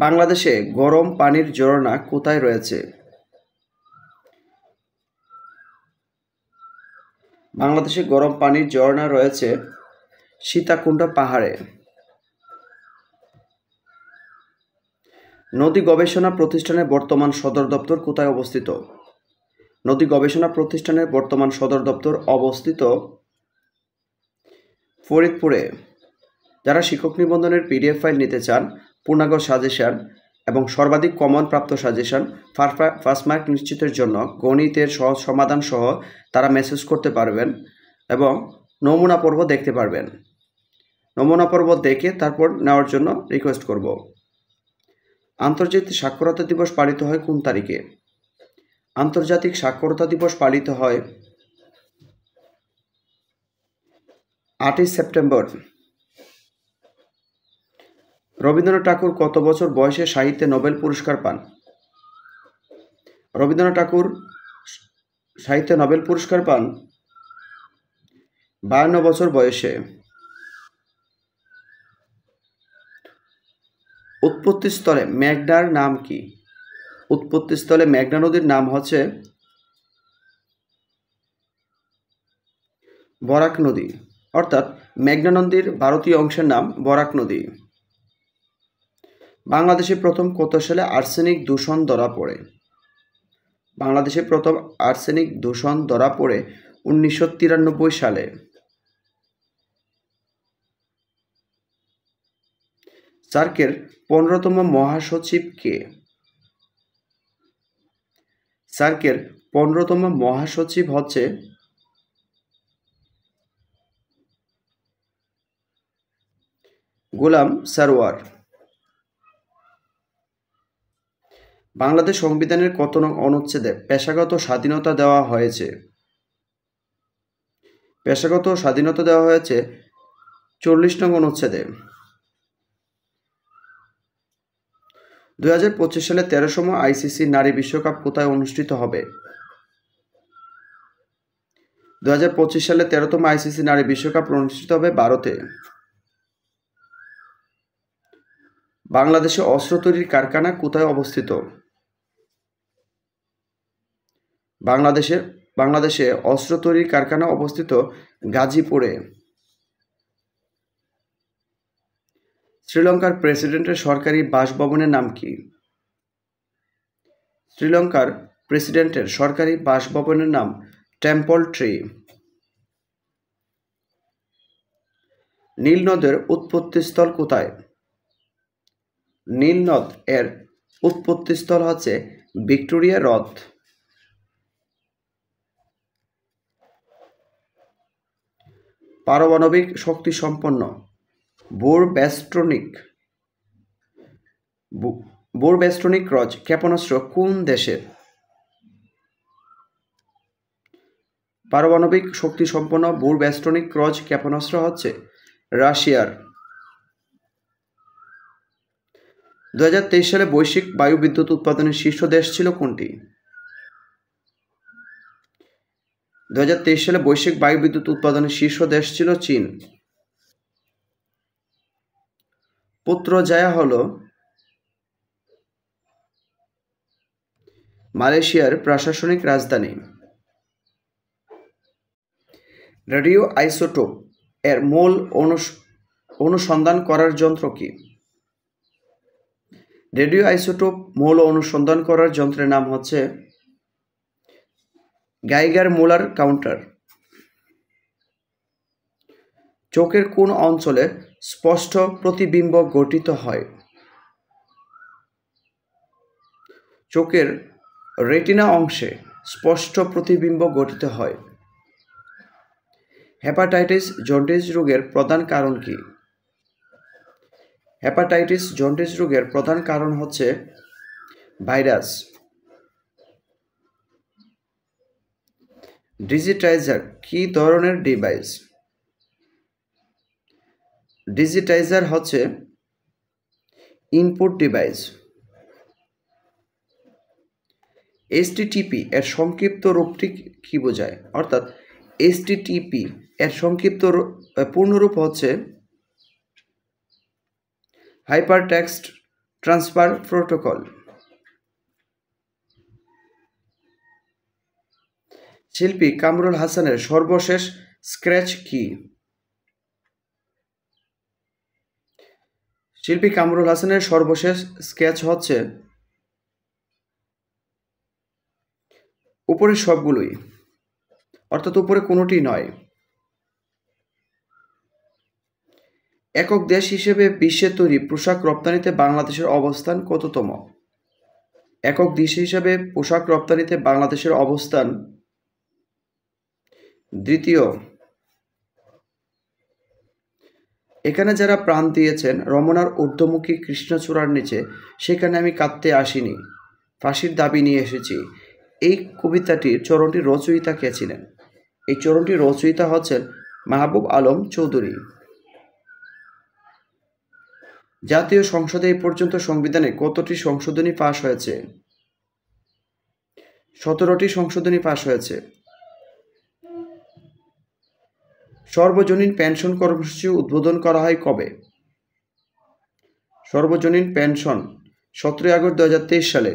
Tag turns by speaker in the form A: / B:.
A: বাংলাদেশে গরম পানির ঝরনা কোথায় রয়েছে? বাংলাদেশে গরম পানির ঝরনা রয়েছে সীতাকুণ্ড পাহাড়ে। নদী গবেষণা প্রতিষ্ঠানের বর্তমান সদর দপ্তর কোথায় অবস্থিত? নদী গবেষণা প্রতিষ্ঠানের বর্তমান সদর দপ্তর অবস্থিত ফরিদপুরে। যারা শিক্ষক নিবন্ধনের পিডিএফ ফাইল নিতে চান, পূর্ণাঙ্গ সাজেশন এবং সর্বাধিক কমন প্রাপ্ত সাজেশন ফার্স্ট মার্ক নিশ্চিতের জন্য গণিতের সহজ সমাধান সহ তারা মেসেজ করতে পারবেন এবং নমুনা পর্ব দেখতে পারবেন। নমুনা পর্ব দেখে তারপর নেওয়ার জন্য রিকোয়েস্ট করব। আন্তর্জাতিক সাক্ষরতা দিবস পালিত হয় কোন তারিখে? আন্তর্জাতিক সাক্ষরতা দিবস পালিত হয় 8ই সেপ্টেম্বর। রবীন্দ্রনাথ ঠাকুর কত বছর বয়সে সাহিত্যে নোবেল পুরস্কার পান? রবীন্দ্রনাথ ঠাকুর সাহিত্যে নোবেল পুরস্কার পান 52 বছর বয়সে। উৎপত্তিস্থলে মেঘনার নাম কি? উৎপত্তিস্থলে মেঘনা নদীর নাম হচ্ছে বরাক নদী, অর্থাৎ মেঘনা নদীর ভারতীয় অংশের নাম বরাক নদী। বাংলাদেশে প্রথম কত সালে আর্সেনিক দূষণ ধরা পড়ে? বাংলাদেশে প্রথম আর্সেনিক দূষণ ধরা পড়ে 1993 সালে। সার্কের 15তম মহাসচিব কে? সার্কের 15তম মহাসচিব হচ্ছে গোলাম সারওয়ার। বাংলাদেশ সংবিধানের কত নং অনুচ্ছেদে পেশাগত স্বাধীনতা দেওয়া হয়েছে? পেশাগত স্বাধীনতা দেওয়া হয়েছে 40 নং অনুচ্ছেদে। 2025 সালে 13তম আইসিসি নারী বিশ্বকাপ কোথায় অনুষ্ঠিত হবে? 2025 সালে 13তম আইসিসি নারী বিশ্বকাপ অনুষ্ঠিত হবে ভারতে। বাংলাদেশে অস্ত্র তৈরির কারখানা কোথায় অবস্থিত? বাংলাদেশে অস্ত্র তৈরির কারখানা অবস্থিত গাজীপুরে। শ্রীলঙ্কার প্রেসিডেন্টের সরকারি বাসভবনের নাম কি? শ্রীলঙ্কার প্রেসিডেন্টের সরকারি বাসভবনের নাম টেম্পল ট্রি। নীল নদের উৎপত্তিস্থল কোথায়? নীল নদ এর উৎপত্তিস্থল হচ্ছে ভিক্টোরিয়া হ্রদ। পারমাণবিক শক্তি সম্পন্ন বোরবেস্টনিক ক্রজ ক্ষেপণাস্ত্র কোন দেশের? পারমাণবিক শক্তি সম্পন্ন বোরবেস্টনিক ক্রজ ক্ষেপণাস্ত্র হচ্ছে রাশিয়ার। 2023 সালে বৈশ্বিক বায়ু বিদ্যুৎ উৎপাদনের শীর্ষ দেশ ছিল কোনটি? 2023 সালে বৈশ্বিক বায়ু বিদ্যুৎ উৎপাদনের শীর্ষ দেশ ছিল চীন। পুত্রজায়া হল মালয়েশিয়ার প্রশাসনিক রাজধানী। রেডিও আইসোটোপ এর মূল অনুসন্ধান করার যন্ত্র কি? রেডিও আইসোটোপ মূল অনুসন্ধান করার যন্ত্রের নাম হচ্ছে গাইগার মুলার কাউন্টার। চোখের কোন অঞ্চলে স্পষ্ট প্রতিবিম্ব গঠিত হয়? চোখের রেটিনা অংশে স্পষ্ট প্রতিবিম্ব গঠিত হয়। হেপাটাইটিস জন্ডিস রোগের প্রধান কারণ কি? হেপাটাইটিস জন্ডিস রোগের প্রধান কারণ হচ্ছে ভাইরাস। ডিজিটাইজার কি ধরনের ডিভাইস? ডিজিটাইজার হচ্ছে ইনপুট ডিভাইস। এইচটিটিপি এর সংক্ষিপ্ত রূপটি কি বোঝায়? অর্থাৎ এইচটিটিপি এর সংক্ষিপ্ত পূর্ণরূপ হচ্ছে হাইপারটেক্সট ট্রান্সফার প্রোটোকল। শিল্পী কামরুল হাসানের সর্বশেষ স্কেচ কি? শিল্পী কামরুল হাসানের সর্বশেষ স্কেচ হচ্ছে উপরের সবগুলোই, অর্থাৎ উপরে কোনোটি নয়। একক দেশ হিসেবে বিশ্বে তৈরি পোশাক রপ্তানিতে বাংলাদেশের অবস্থান কততম? একক দেশ হিসেবে পোশাক রপ্তানিতে বাংলাদেশের অবস্থান দ্বিতীয়। এখানে যারা প্রাণ দিয়েছেন রমনার ঊর্ধ্বমুখী কৃষ্ণচূড়ার নিচে, সেখানে আমি কাঁদতে আসিনি, ফাঁসির দাবি নিয়ে এসেছি। এই কবিতাটির চরণটি রচয়িতা কে ছিলেন? এই চরণটির রচয়িতা হচ্ছেন মাহবুব আলম চৌধুরী। জাতীয় সংসদে এই পর্যন্ত সংবিধানে কতটি সংশোধনী পাশ হয়েছে? 17টি সংশোধনী পাশ হয়েছে। সর্বজনীন পেনশন কর্মসূচি উদ্বোধন করা হয় কবে? সর্বজনীন পেনশন 17 আগস্ট 2023 সালে।